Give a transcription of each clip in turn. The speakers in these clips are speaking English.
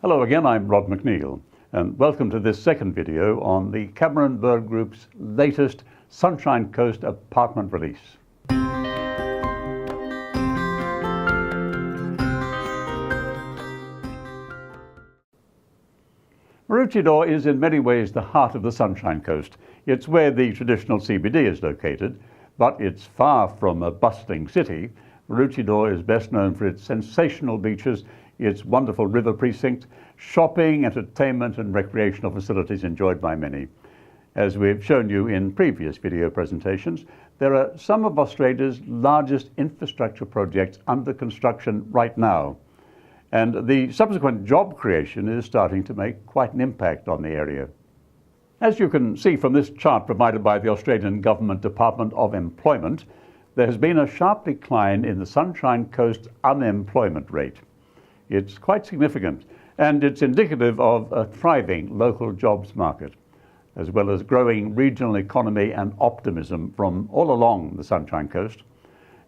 Hello again, I'm Rod McNeil, and welcome to this second video on the Cameron Bird Group's latest Sunshine Coast apartment release. Maroochydore is in many ways the heart of the Sunshine Coast. It's where the traditional CBD is located, but it's far from a bustling city. Maroochydore is best known for its sensational beaches, its wonderful river precinct, shopping, entertainment and recreational facilities enjoyed by many. As we've shown you in previous video presentations, there are some of Australia's largest infrastructure projects under construction right now, and the subsequent job creation is starting to make quite an impact on the area. As you can see from this chart provided by the Australian Government Department of Employment, there has been a sharp decline in the Sunshine Coast unemployment rate. It's quite significant, and it's indicative of a thriving local jobs market, as well as growing regional economy and optimism from all along the Sunshine Coast.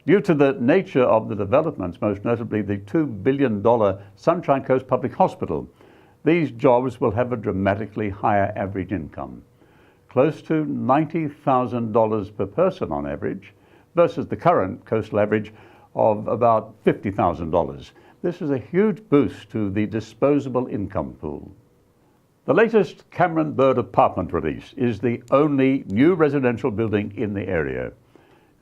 Due to the nature of the developments, most notably the $2 billion Sunshine Coast Public Hospital, these jobs will have a dramatically higher average income, close to $90,000 per person on average, versus the current coastal average of about $50,000. This is a huge boost to the disposable income pool. The latest Cameron Bird apartment release is the only new residential building in the area.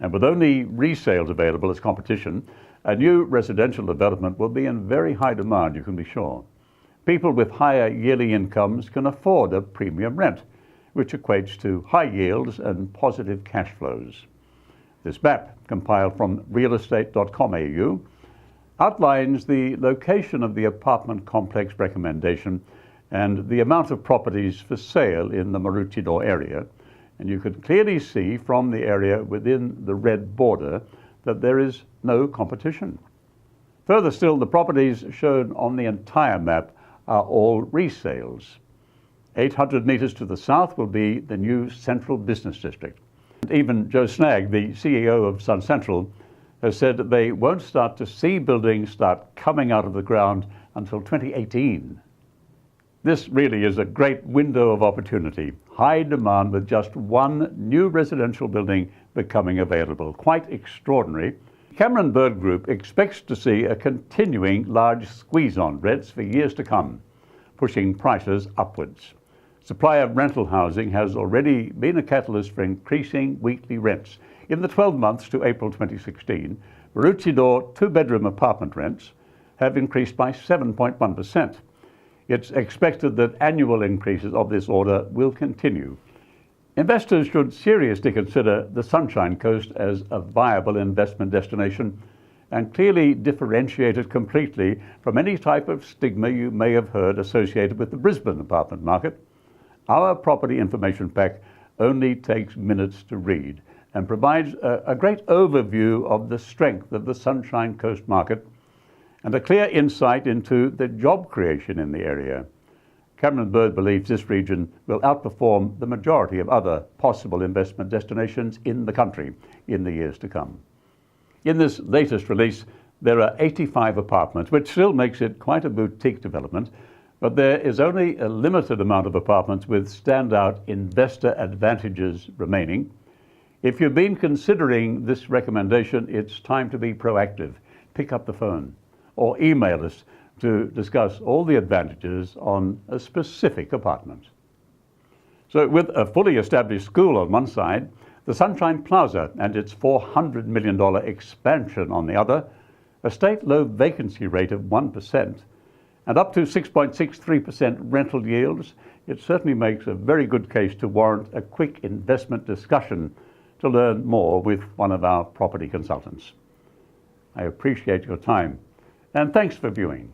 And with only resales available as competition, a new residential development will be in very high demand, you can be sure. People with higher yearly incomes can afford a premium rent, which equates to high yields and positive cash flows. This map, compiled from realestate.com.au, outlines the location of the apartment complex recommendation and the amount of properties for sale in the Maroochydore area. And you can clearly see from the area within the red border that there is no competition. Further still, the properties shown on the entire map are all resales. 800 metres to the south will be the new Central Business District. Even Joe Snagg, the CEO of Sun Central, has said that they won't start to see buildings start coming out of the ground until 2018. This really is a great window of opportunity. High demand with just one new residential building becoming available. Quite extraordinary. Cameron Bird Group expects to see a continuing large squeeze on rents for years to come, pushing prices upwards. Supply of rental housing has already been a catalyst for increasing weekly rents. In the 12 months to April 2016, Maroochydore two-bedroom apartment rents have increased by 7.1%. It's expected that annual increases of this order will continue. Investors should seriously consider the Sunshine Coast as a viable investment destination and clearly differentiate it completely from any type of stigma you may have heard associated with the Brisbane apartment market. Our property information pack only takes minutes to read and provides a great overview of the strength of the Sunshine Coast market and a clear insight into the job creation in the area. Cameron Bird believes this region will outperform the majority of other possible investment destinations in the country in the years to come. In this latest release, there are 85 apartments, which still makes it quite a boutique development, but there is only a limited amount of apartments with standout investor advantages remaining. If you've been considering this recommendation, it's time to be proactive. Pick up the phone or email us to discuss all the advantages on a specific apartment. So with a fully established school on one side, the Sunshine Plaza and its $400 million expansion on the other, a state low vacancy rate of 1%, and up to 6.63% rental yields, it certainly makes a very good case to warrant a quick investment discussion to learn more with one of our property consultants. I appreciate your time, and thanks for viewing.